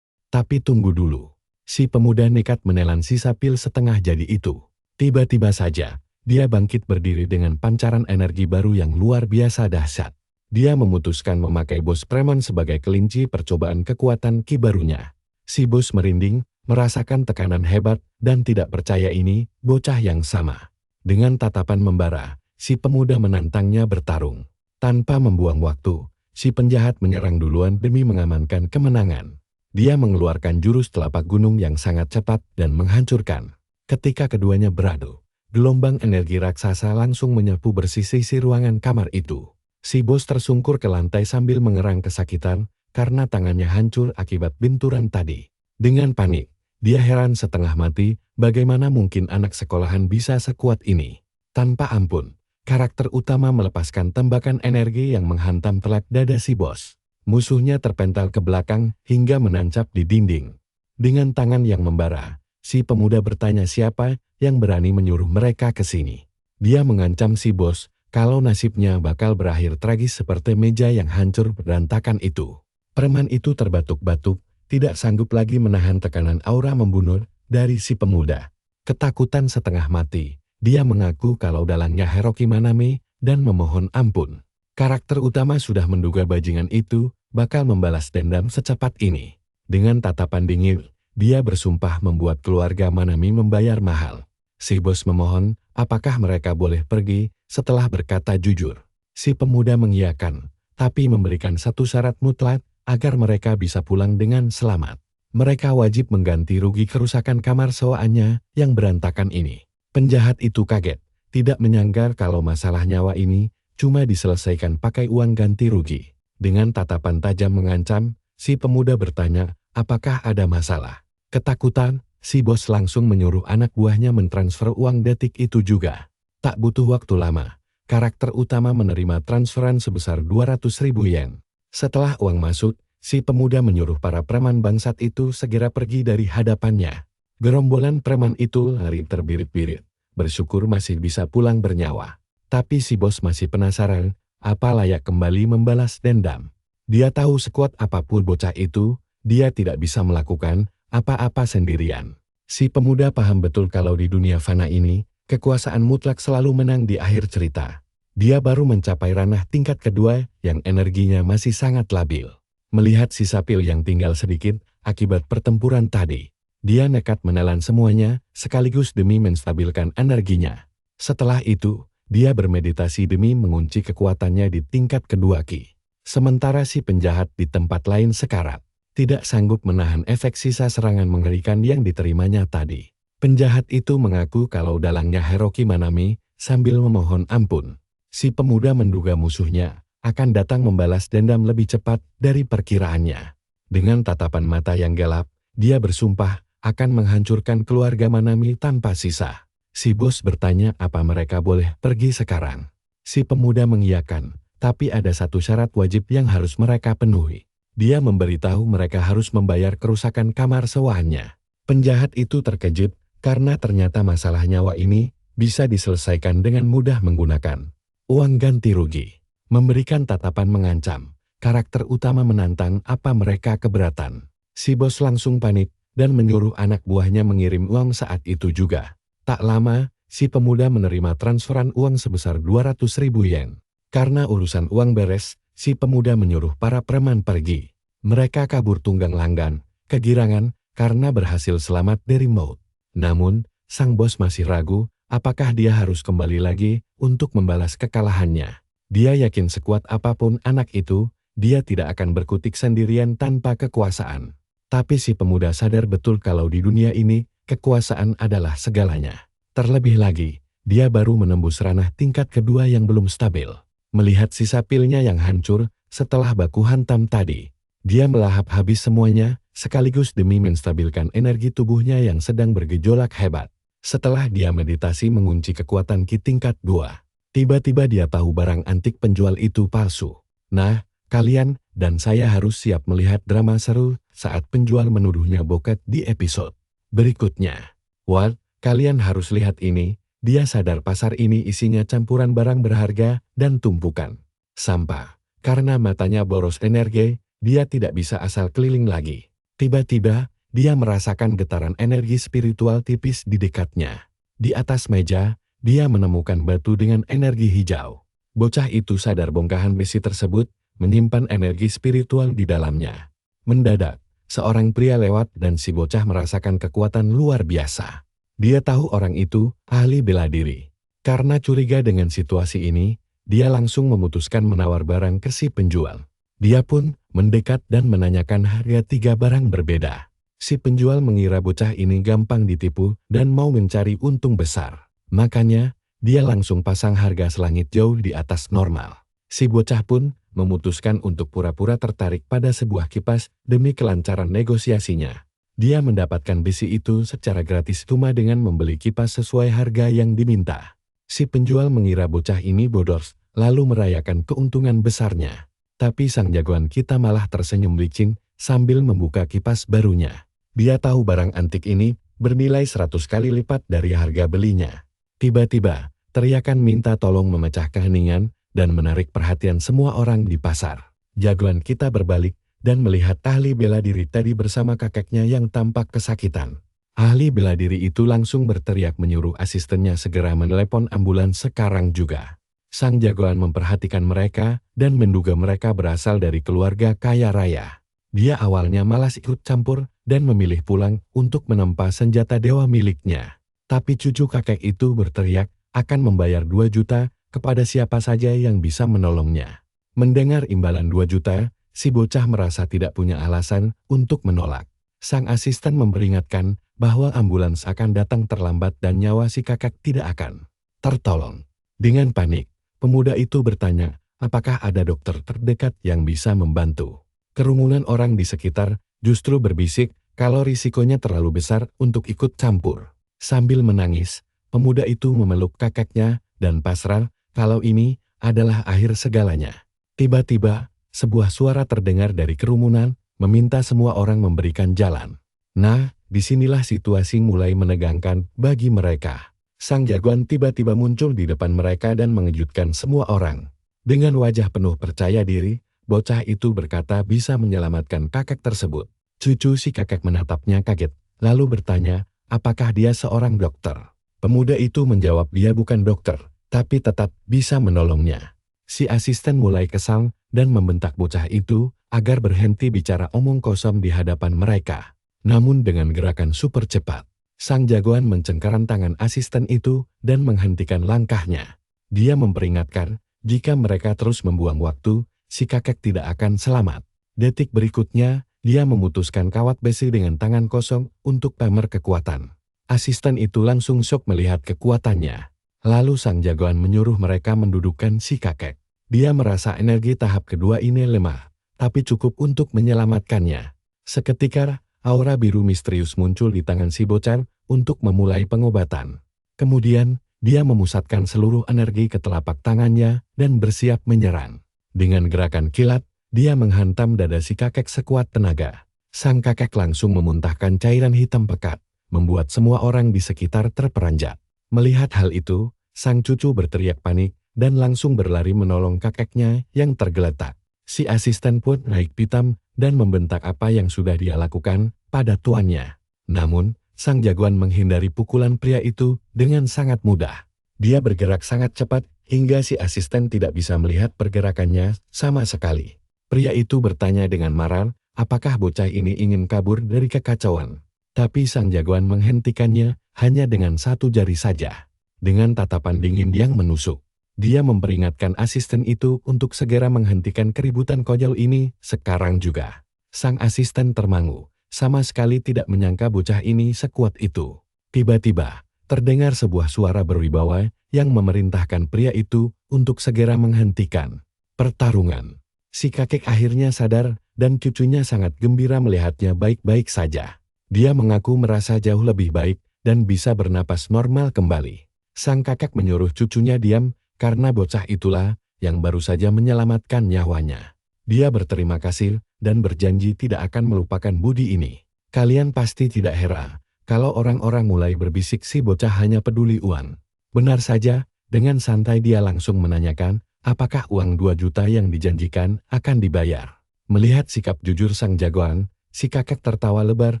Tapi tunggu dulu. Si pemuda nekat menelan sisa pil setengah jadi itu. Tiba-tiba saja, dia bangkit berdiri dengan pancaran energi baru yang luar biasa dahsyat. Dia memutuskan memakai bos preman sebagai kelinci percobaan kekuatan ki barunya. Si bos merinding, merasakan tekanan hebat, dan tidak percaya ini bocah yang sama. Dengan tatapan membara, si pemuda menantangnya bertarung. Tanpa membuang waktu, si penjahat menyerang duluan demi mengamankan kemenangan. Dia mengeluarkan jurus telapak gunung yang sangat cepat dan menghancurkan. Ketika keduanya beradu, gelombang energi raksasa langsung menyapu bersih sisi ruangan kamar itu. Si bos tersungkur ke lantai sambil mengerang kesakitan karena tangannya hancur akibat benturan tadi. Dengan panik, dia heran setengah mati bagaimana mungkin anak sekolahan bisa sekuat ini. Tanpa ampun, karakter utama melepaskan tembakan energi yang menghantam telak dada si bos. Musuhnya terpental ke belakang hingga menancap di dinding. Dengan tangan yang membara, si pemuda bertanya siapa yang berani menyuruh mereka ke sini. Dia mengancam si bos kalau nasibnya bakal berakhir tragis seperti meja yang hancur berantakan itu. Preman itu terbatuk-batuk, tidak sanggup lagi menahan tekanan aura membunuh dari si pemuda. Ketakutan setengah mati, dia mengaku kalau dalangnya Hiroki Manami dan memohon ampun. Karakter utama sudah menduga bajingan itu bakal membalas dendam secepat ini. Dengan tatapan dingin, dia bersumpah membuat keluarga Manami membayar mahal. Si bos memohon, apakah mereka boleh pergi setelah berkata jujur. Si pemuda mengiyakan, tapi memberikan satu syarat mutlak agar mereka bisa pulang dengan selamat. Mereka wajib mengganti rugi kerusakan kamar sewaannya yang berantakan ini. Penjahat itu kaget, tidak menyangka kalau masalah nyawa ini cuma diselesaikan pakai uang ganti rugi. Dengan tatapan tajam mengancam, si pemuda bertanya, apakah ada masalah? Ketakutan, si bos langsung menyuruh anak buahnya mentransfer uang detik itu juga. Tak butuh waktu lama, karakter utama menerima transferan sebesar 200.000 yen. Setelah uang masuk, si pemuda menyuruh para preman bangsat itu segera pergi dari hadapannya. Gerombolan preman itu lari terbirit-birit, bersyukur masih bisa pulang bernyawa. Tapi si bos masih penasaran, apa layak kembali membalas dendam. Dia tahu sekuat apapun bocah itu, dia tidak bisa melakukan apa-apa sendirian. Si pemuda paham betul kalau di dunia fana ini, kekuasaan mutlak selalu menang di akhir cerita. Dia baru mencapai ranah tingkat kedua yang energinya masih sangat labil. Melihat sisa pil yang tinggal sedikit akibat pertempuran tadi, dia nekat menelan semuanya sekaligus demi menstabilkan energinya. Setelah itu, dia bermeditasi demi mengunci kekuatannya di tingkat kedua ki. Sementara si penjahat di tempat lain sekarat, tidak sanggup menahan efek sisa serangan mengerikan yang diterimanya tadi. Penjahat itu mengaku kalau dalangnya Hiroki Manami sambil memohon ampun. Si pemuda menduga musuhnya akan datang membalas dendam lebih cepat dari perkiraannya. Dengan tatapan mata yang gelap, dia bersumpah akan menghancurkan keluarga Manami tanpa sisa. Si bos bertanya apa mereka boleh pergi sekarang. Si pemuda mengiyakan, Tapi ada satu syarat wajib yang harus mereka penuhi. Dia memberitahu mereka harus membayar kerusakan kamar sewaannya. Penjahat itu terkejut karena ternyata masalah nyawa ini bisa diselesaikan dengan mudah menggunakan uang ganti rugi. Memberikan tatapan mengancam, karakter utama menantang apa mereka keberatan. Si bos langsung panik dan menyuruh anak buahnya mengirim uang saat itu juga. Tak lama, si pemuda menerima transferan uang sebesar 200.000 yen. Karena urusan uang beres, si pemuda menyuruh para preman pergi. Mereka kabur tunggang langgang, kegirangan karena berhasil selamat dari maut. Namun, sang bos masih ragu apakah dia harus kembali lagi untuk membalas kekalahannya. Dia yakin sekuat apapun anak itu, dia tidak akan berkutik sendirian tanpa kekuasaan. Tapi si pemuda sadar betul kalau di dunia ini, kekuasaan adalah segalanya. Terlebih lagi, dia baru menembus ranah tingkat kedua yang belum stabil. Melihat sisa pilnya yang hancur setelah baku hantam tadi, dia melahap habis semuanya, sekaligus demi menstabilkan energi tubuhnya yang sedang bergejolak hebat. Setelah dia meditasi mengunci kekuatan ki tingkat 2, tiba-tiba dia tahu barang antik penjual itu palsu. Nah, kalian dan saya harus siap melihat drama seru saat penjual menuduhnya bokeh di episode berikutnya. Wah, kalian harus lihat ini. Dia sadar pasar ini isinya campuran barang berharga dan tumpukan sampah. Karena matanya boros energi, dia tidak bisa asal keliling lagi. Tiba-tiba, dia merasakan getaran energi spiritual tipis di dekatnya. Di atas meja, dia menemukan batu dengan energi hijau. Bocah itu sadar bongkahan besi tersebut menyimpan energi spiritual di dalamnya. Mendadak, seorang pria lewat dan si bocah merasakan kekuatan luar biasa. Dia tahu orang itu ahli bela diri. Karena curiga dengan situasi ini, dia langsung memutuskan menawar barang ke si penjual. Dia pun mendekat dan menanyakan harga 3 barang berbeda. Si penjual mengira bocah ini gampang ditipu dan mau mencari untung besar. Makanya, dia langsung pasang harga selangit jauh di atas normal. Si bocah pun memutuskan untuk pura-pura tertarik pada sebuah kipas demi kelancaran negosiasinya. Dia mendapatkan besi itu secara gratis cuma dengan membeli kipas sesuai harga yang diminta. Si penjual mengira bocah ini bodos, lalu merayakan keuntungan besarnya. Tapi sang jagoan kita malah tersenyum licin sambil membuka kipas barunya. Dia tahu barang antik ini bernilai 100 kali lipat dari harga belinya. Tiba-tiba, teriakan minta tolong memecah keheningan dan menarik perhatian semua orang di pasar. Jagoan kita berbalik dan melihat ahli bela diri tadi bersama kakeknya yang tampak kesakitan. Ahli bela diri itu langsung berteriak menyuruh asistennya segera menelepon ambulans sekarang juga. Sang jagoan memperhatikan mereka dan menduga mereka berasal dari keluarga kaya raya. Dia awalnya malas ikut campur dan memilih pulang untuk menempa senjata dewa miliknya. Tapi cucu kakek itu berteriak akan membayar 2 juta kepada siapa saja yang bisa menolongnya. Mendengar imbalan 2 juta, si bocah merasa tidak punya alasan untuk menolak. Sang asisten memperingatkan bahwa ambulans akan datang terlambat dan nyawa si kakek tidak akan tertolong. Dengan panik, pemuda itu bertanya, apakah ada dokter terdekat yang bisa membantu. Kerumunan orang di sekitar justru berbisik kalau risikonya terlalu besar untuk ikut campur. Sambil menangis, pemuda itu memeluk kakeknya dan pasrah kalau ini adalah akhir segalanya. Tiba-tiba, sebuah suara terdengar dari kerumunan, meminta semua orang memberikan jalan. Nah, disinilah situasi mulai menegangkan bagi mereka. Sang jagoan tiba-tiba muncul di depan mereka dan mengejutkan semua orang. Dengan wajah penuh percaya diri, bocah itu berkata bisa menyelamatkan kakek tersebut. Cucu si kakek menatapnya kaget, lalu bertanya, apakah dia seorang dokter? Pemuda itu menjawab dia bukan dokter, tapi tetap bisa menolongnya. Si asisten mulai kesal dan membentak bocah itu agar berhenti bicara omong kosong di hadapan mereka. Namun dengan gerakan super cepat, sang jagoan mencengkeram tangan asisten itu dan menghentikan langkahnya. Dia memperingatkan, jika mereka terus membuang waktu, si kakek tidak akan selamat. Detik berikutnya, dia memutuskan kawat besi dengan tangan kosong untuk pamer kekuatan. Asisten itu langsung syok melihat kekuatannya. Lalu sang jagoan menyuruh mereka mendudukkan si kakek. Dia merasa energi tahap kedua ini lemah, tapi cukup untuk menyelamatkannya. Seketika, aura biru misterius muncul di tangan si bocah untuk memulai pengobatan. Kemudian, dia memusatkan seluruh energi ke telapak tangannya dan bersiap menyerang. Dengan gerakan kilat, dia menghantam dada si kakek sekuat tenaga. Sang kakek langsung memuntahkan cairan hitam pekat, membuat semua orang di sekitar terperanjat. Melihat hal itu, sang cucu berteriak panik dan langsung berlari menolong kakeknya yang tergeletak. Si asisten pun naik pitam dan membentak apa yang sudah dia lakukan pada tuannya. Namun, sang jagoan menghindari pukulan pria itu dengan sangat mudah. Dia bergerak sangat cepat hingga si asisten tidak bisa melihat pergerakannya sama sekali. Pria itu bertanya dengan marah, apakah bocah ini ingin kabur dari kekacauan. Tapi sang jagoan menghentikannya hanya dengan satu jari saja. Dengan tatapan dingin yang menusuk, dia memperingatkan asisten itu untuk segera menghentikan keributan konyol ini sekarang juga. Sang asisten termangu, sama sekali tidak menyangka bocah ini sekuat itu. Tiba-tiba, terdengar sebuah suara berwibawa yang memerintahkan pria itu untuk segera menghentikan pertarungan. Si kakek akhirnya sadar dan cucunya sangat gembira melihatnya baik-baik saja. Dia mengaku merasa jauh lebih baik dan bisa bernapas normal kembali. Sang kakek menyuruh cucunya diam karena bocah itulah yang baru saja menyelamatkan nyawanya. Dia berterima kasih dan berjanji tidak akan melupakan budi ini. Kalian pasti tidak heran kalau orang-orang mulai berbisik si bocah hanya peduli uang. Benar saja, dengan santai dia langsung menanyakan apakah uang 2 juta yang dijanjikan akan dibayar. Melihat sikap jujur sang jagoan, si kakek tertawa lebar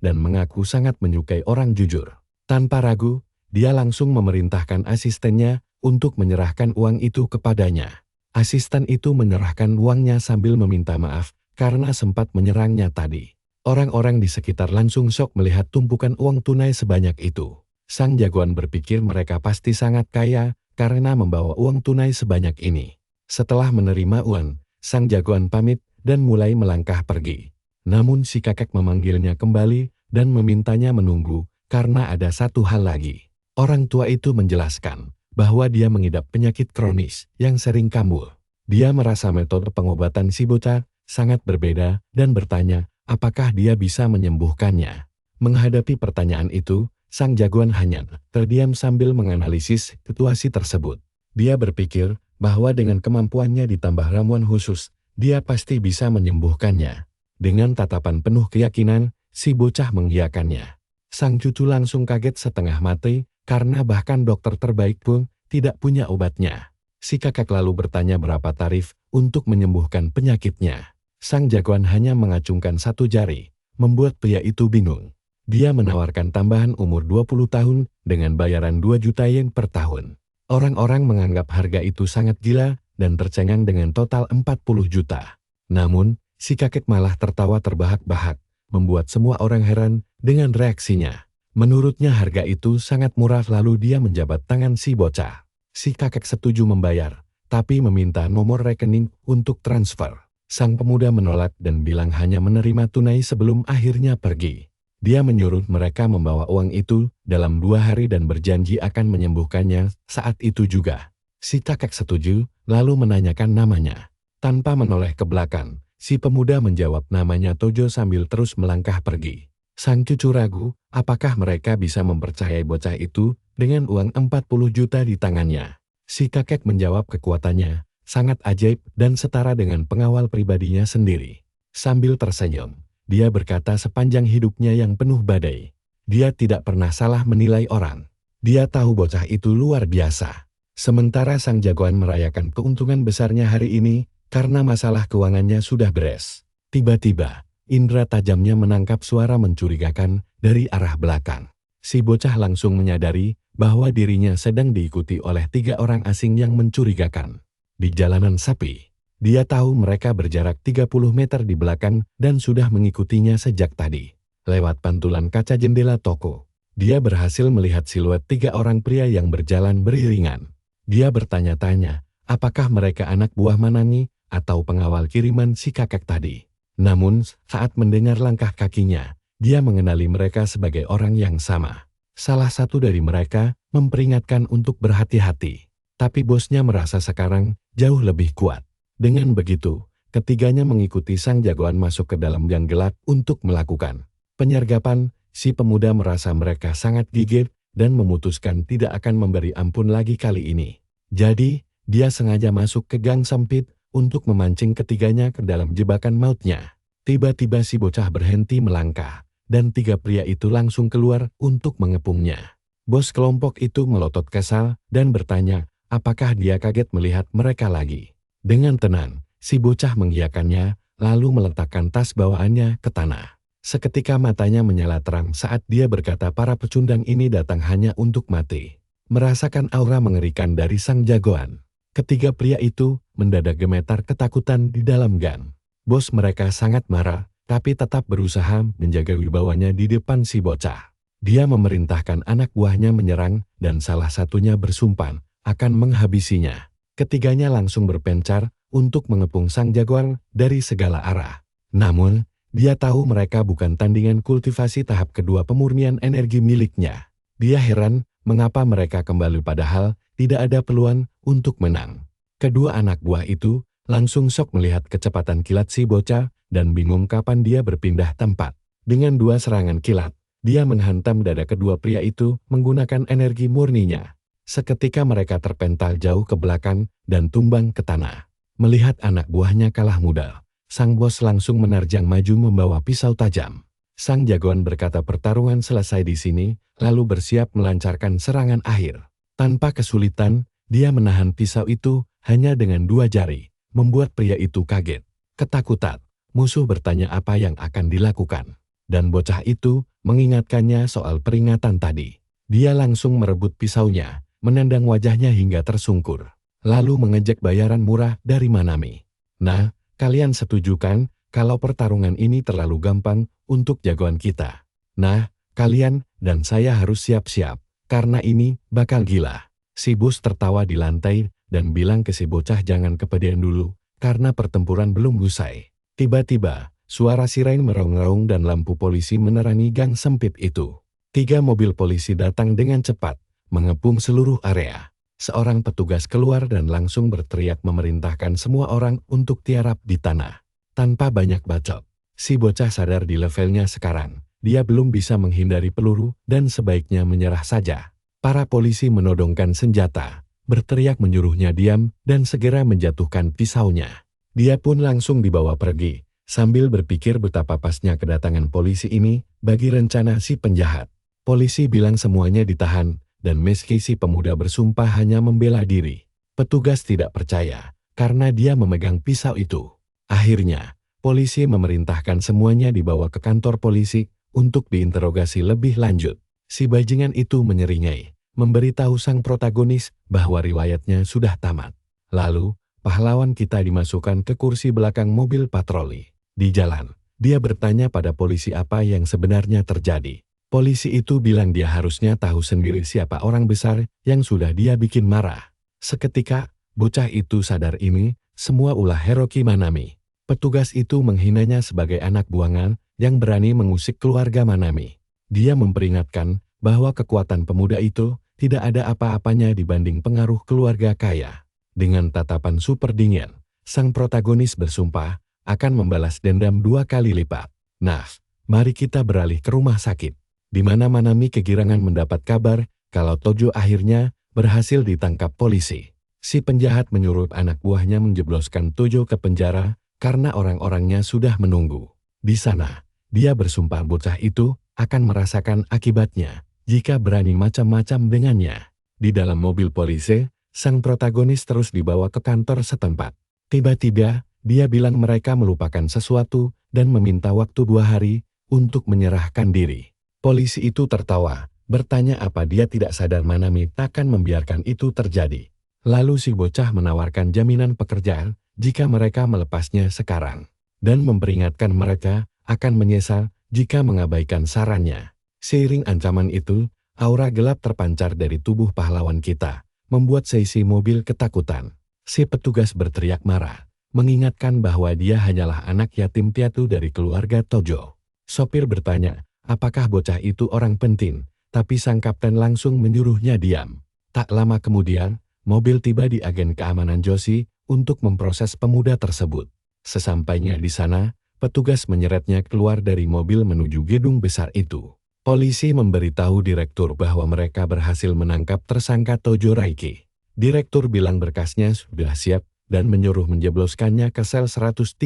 dan mengaku sangat menyukai orang jujur. Tanpa ragu, dia langsung memerintahkan asistennya untuk menyerahkan uang itu kepadanya. Asisten itu menyerahkan uangnya sambil meminta maaf karena sempat menyerangnya tadi. Orang-orang di sekitar langsung syok melihat tumpukan uang tunai sebanyak itu. Sang jagoan berpikir mereka pasti sangat kaya karena membawa uang tunai sebanyak ini. Setelah menerima uang, sang jagoan pamit dan mulai melangkah pergi. Namun si kakek memanggilnya kembali dan memintanya menunggu karena ada satu hal lagi. Orang tua itu menjelaskan bahwa dia mengidap penyakit kronis yang sering kambuh. Dia merasa metode pengobatan si bocah sangat berbeda dan bertanya apakah dia bisa menyembuhkannya. Menghadapi pertanyaan itu, sang jagoan hanya terdiam sambil menganalisis situasi tersebut. Dia berpikir bahwa dengan kemampuannya ditambah ramuan khusus, dia pasti bisa menyembuhkannya. Dengan tatapan penuh keyakinan, si bocah mengiyakannya. Sang cucu langsung kaget setengah mati karena bahkan dokter terbaik pun tidak punya obatnya. Si kakek lalu bertanya berapa tarif untuk menyembuhkan penyakitnya. Sang jagoan hanya mengacungkan satu jari, membuat pria itu bingung. Dia menawarkan tambahan umur 20 tahun dengan bayaran 2 juta yen per tahun. Orang-orang menganggap harga itu sangat gila dan tercengang dengan total 40 juta. Namun, si kakek malah tertawa terbahak-bahak, membuat semua orang heran dengan reaksinya. Menurutnya harga itu sangat murah lalu dia menjabat tangan si bocah. Si kakek setuju membayar, tapi meminta nomor rekening untuk transfer. Sang pemuda menolak dan bilang hanya menerima tunai sebelum akhirnya pergi. Dia menyuruh mereka membawa uang itu dalam 2 hari dan berjanji akan menyembuhkannya saat itu juga. Si kakek setuju, lalu menanyakan namanya. Tanpa menoleh ke belakang, si pemuda menjawab namanya Tojo sambil terus melangkah pergi. Sang cucu ragu, apakah mereka bisa mempercayai bocah itu dengan uang 40 juta di tangannya. Si kakek menjawab kekuatannya sangat ajaib dan setara dengan pengawal pribadinya sendiri. Sambil tersenyum, dia berkata sepanjang hidupnya yang penuh badai, dia tidak pernah salah menilai orang. Dia tahu bocah itu luar biasa. Sementara sang jagoan merayakan keuntungan besarnya hari ini karena masalah keuangannya sudah beres. Tiba-tiba, indera tajamnya menangkap suara mencurigakan dari arah belakang. Si bocah langsung menyadari bahwa dirinya sedang diikuti oleh 3 orang asing yang mencurigakan. Di jalanan sepi, dia tahu mereka berjarak 30 meter di belakang dan sudah mengikutinya sejak tadi. Lewat pantulan kaca jendela toko, dia berhasil melihat siluet 3 orang pria yang berjalan beriringan. Dia bertanya-tanya, apakah mereka anak buah Manani atau pengawal kiriman si kakek tadi. Namun, saat mendengar langkah kakinya, dia mengenali mereka sebagai orang yang sama. Salah satu dari mereka memperingatkan untuk berhati-hati. Tapi bosnya merasa sekarang jauh lebih kuat. Dengan begitu, ketiganya mengikuti sang jagoan masuk ke dalam gang gelap untuk melakukan penyergapan. Si pemuda merasa mereka sangat gigih dan memutuskan tidak akan memberi ampun lagi kali ini. Jadi, dia sengaja masuk ke gang sempit untuk memancing ketiganya ke dalam jebakan mautnya. Tiba-tiba si bocah berhenti melangkah, dan 3 pria itu langsung keluar untuk mengepungnya. Bos kelompok itu melotot kesal dan bertanya, apakah dia kaget melihat mereka lagi. Dengan tenang, si bocah mengiyakannya, lalu meletakkan tas bawaannya ke tanah. Seketika matanya menyala terang saat dia berkata para pecundang ini datang hanya untuk mati. Merasakan aura mengerikan dari sang jagoan, ketiga pria itu mendadak gemetar ketakutan di dalam gang. Bos mereka sangat marah, tapi tetap berusaha menjaga wibawanya di depan si bocah. Dia memerintahkan anak buahnya menyerang dan salah satunya bersumpah akan menghabisinya. Ketiganya langsung berpencar untuk mengepung sang jagoan dari segala arah. Namun, dia tahu mereka bukan tandingan kultivasi tahap kedua pemurnian energi miliknya. Dia heran mengapa mereka kembali padahal tidak ada peluang untuk menang. Kedua anak buah itu langsung shock melihat kecepatan kilat si bocah dan bingung kapan dia berpindah tempat. Dengan 2 serangan kilat, dia menghantam dada kedua pria itu menggunakan energi murninya. Seketika mereka terpental jauh ke belakang dan tumbang ke tanah. Melihat anak buahnya kalah mudah, sang bos langsung menerjang maju membawa pisau tajam. Sang jagoan berkata pertarungan selesai di sini, lalu bersiap melancarkan serangan akhir. Tanpa kesulitan, dia menahan pisau itu hanya dengan 2 jari, membuat pria itu kaget. Ketakutan, musuh bertanya apa yang akan dilakukan. Dan bocah itu mengingatkannya soal peringatan tadi. Dia langsung merebut pisaunya, menendang wajahnya hingga tersungkur, lalu mengejek bayaran murah dari Manami. Nah, kalian setuju kan kalau pertarungan ini terlalu gampang untuk jagoan kita? Nah, kalian dan saya harus siap-siap, karena ini bakal gila. Si bos tertawa di lantai dan bilang ke si bocah jangan kepedean dulu, karena pertempuran belum usai. Tiba-tiba, suara siren merongrong dan lampu polisi menerangi gang sempit itu. 3 mobil polisi datang dengan cepat, mengepung seluruh area. Seorang petugas keluar dan langsung berteriak memerintahkan semua orang untuk tiarap di tanah. Tanpa banyak bacot, si bocah sadar di levelnya sekarang. Dia belum bisa menghindari peluru dan sebaiknya menyerah saja. Para polisi menodongkan senjata, berteriak menyuruhnya diam dan segera menjatuhkan pisaunya. Dia pun langsung dibawa pergi, sambil berpikir betapa pasnya kedatangan polisi ini bagi rencana si penjahat. Polisi bilang semuanya ditahan, dan meski si pemuda bersumpah hanya membela diri, petugas tidak percaya karena dia memegang pisau itu. Akhirnya, polisi memerintahkan semuanya dibawa ke kantor polisi untuk diinterogasi lebih lanjut. Si bajingan itu menyeringai, memberitahu sang protagonis bahwa riwayatnya sudah tamat. Lalu, pahlawan kita dimasukkan ke kursi belakang mobil patroli. Di jalan, dia bertanya pada polisi apa yang sebenarnya terjadi. Polisi itu bilang dia harusnya tahu sendiri siapa orang besar yang sudah dia bikin marah. Seketika, bocah itu sadar ini semua ulah Hiroki Manami. Petugas itu menghinanya sebagai anak buangan yang berani mengusik keluarga Manami. Dia memperingatkan bahwa kekuatan pemuda itu tidak ada apa-apanya dibanding pengaruh keluarga kaya. Dengan tatapan super dingin, sang protagonis bersumpah akan membalas dendam 2 kali lipat. Nah, mari kita beralih ke rumah sakit, di mana Manami kegirangan mendapat kabar kalau Tojo akhirnya berhasil ditangkap polisi. Si penjahat menyuruh anak buahnya menjebloskan Tojo ke penjara karena orang-orangnya sudah menunggu. Di sana, dia bersumpah bocah itu akan merasakan akibatnya jika berani macam-macam dengannya. Di dalam mobil polisi, sang protagonis terus dibawa ke kantor setempat. Tiba-tiba, dia bilang mereka melupakan sesuatu dan meminta waktu 2 hari untuk menyerahkan diri. Polisi itu tertawa, bertanya apa dia tidak sadar Manami takkan membiarkan itu terjadi. Lalu si bocah menawarkan jaminan pekerjaan jika mereka melepasnya sekarang, dan memperingatkan mereka akan menyesal jika mengabaikan sarannya. Seiring ancaman itu, aura gelap terpancar dari tubuh pahlawan kita, membuat seisi mobil ketakutan. Si petugas berteriak marah, mengingatkan bahwa dia hanyalah anak yatim piatu dari keluarga Tojo. Sopir bertanya, apakah bocah itu orang penting, tapi sang kapten langsung menyuruhnya diam. Tak lama kemudian, mobil tiba di agen keamanan Joshi untuk memproses pemuda tersebut. Sesampainya di sana, petugas menyeretnya keluar dari mobil menuju gedung besar itu. Polisi memberitahu direktur bahwa mereka berhasil menangkap tersangka Tojo Raiki. Direktur bilang berkasnya sudah siap dan menyuruh menjebloskannya ke sel 137.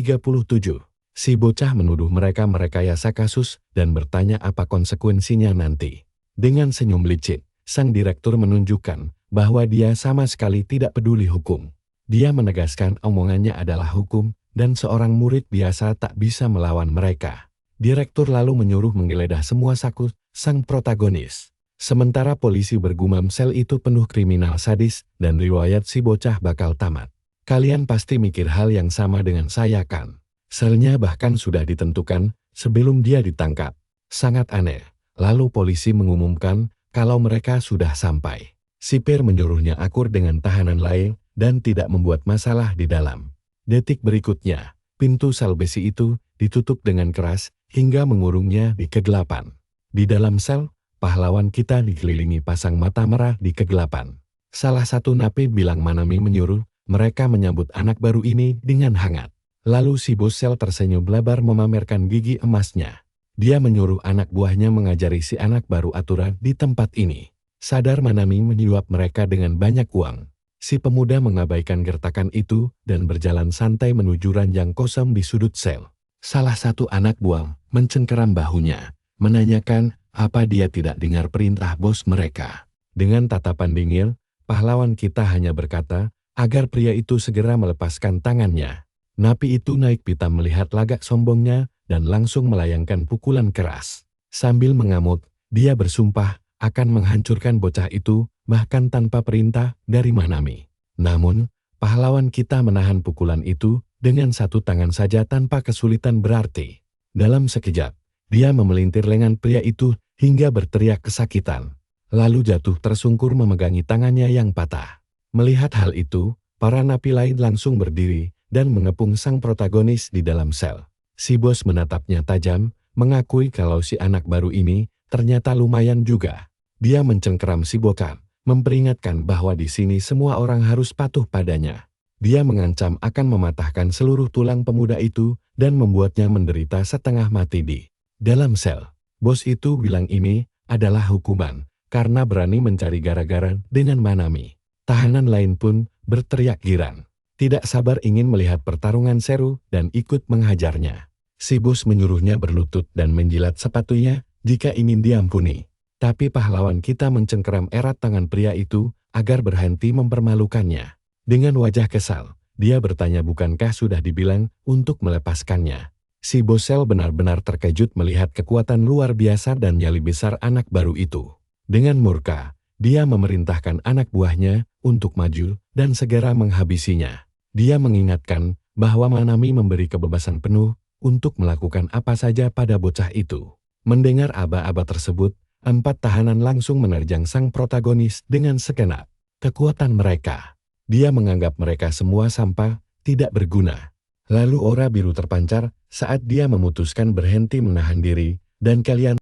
Si bocah menuduh mereka merekayasa kasus dan bertanya apa konsekuensinya nanti. Dengan senyum licik, sang direktur menunjukkan bahwa dia sama sekali tidak peduli hukum. Dia menegaskan omongannya adalah hukum dan seorang murid biasa tak bisa melawan mereka. Direktur lalu menyuruh menggeledah semua saku sang protagonis. Sementara polisi bergumam sel itu penuh kriminal sadis dan riwayat si bocah bakal tamat. Kalian pasti mikir hal yang sama dengan saya kan? Selnya bahkan sudah ditentukan sebelum dia ditangkap. Sangat aneh. Lalu polisi mengumumkan kalau mereka sudah sampai. Sipir menyuruhnya akur dengan tahanan lain dan tidak membuat masalah di dalam. Detik berikutnya, pintu sel besi itu ditutup dengan keras hingga mengurungnya di kegelapan. Di dalam sel, pahlawan kita dikelilingi pasang mata merah di kegelapan. Salah satu napi bilang Manami menyuruh mereka menyambut anak baru ini dengan hangat. Lalu si bos sel tersenyum lebar memamerkan gigi emasnya. Dia menyuruh anak buahnya mengajari si anak baru aturan di tempat ini. Sadar Manami menyuap mereka dengan banyak uang. Si pemuda mengabaikan gertakan itu dan berjalan santai menuju ranjang kosong di sudut sel. Salah satu anak buah mencengkeram bahunya, menanyakan apa dia tidak dengar perintah bos mereka. Dengan tatapan dingin, pahlawan kita hanya berkata agar pria itu segera melepaskan tangannya. Napi itu naik pitam melihat lagak sombongnya dan langsung melayangkan pukulan keras. Sambil mengamuk, dia bersumpah akan menghancurkan bocah itu bahkan tanpa perintah dari Manami. Namun, pahlawan kita menahan pukulan itu dengan satu tangan saja tanpa kesulitan berarti. Dalam sekejap, dia memelintir lengan pria itu hingga berteriak kesakitan. Lalu jatuh tersungkur memegangi tangannya yang patah. Melihat hal itu, para napi lain langsung berdiri dan mengepung sang protagonis di dalam sel. Si bos menatapnya tajam, mengakui kalau si anak baru ini ternyata lumayan juga. Dia mencengkeram si bokap, memperingatkan bahwa di sini semua orang harus patuh padanya. Dia mengancam akan mematahkan seluruh tulang pemuda itu dan membuatnya menderita setengah mati di dalam sel. Bos itu bilang ini adalah hukuman karena berani mencari gara-gara dengan Manami. Tahanan lain pun berteriak girang. Tidak sabar ingin melihat pertarungan seru dan ikut menghajarnya. Si bos menyuruhnya berlutut dan menjilat sepatunya jika ingin diampuni. Tapi pahlawan kita mencengkeram erat tangan pria itu agar berhenti mempermalukannya. Dengan wajah kesal, dia bertanya bukankah sudah dibilang untuk melepaskannya. Si bos sel benar-benar terkejut melihat kekuatan luar biasa dan nyali besar anak baru itu. Dengan murka, dia memerintahkan anak buahnya untuk maju dan segera menghabisinya. Dia mengingatkan bahwa Manami memberi kebebasan penuh untuk melakukan apa saja pada bocah itu. Mendengar aba-aba tersebut, 4 tahanan langsung menerjang sang protagonis dengan segenap kekuatan mereka. Dia menganggap mereka semua sampah, tidak berguna. Lalu aura biru terpancar saat dia memutuskan berhenti menahan diri, dan kalian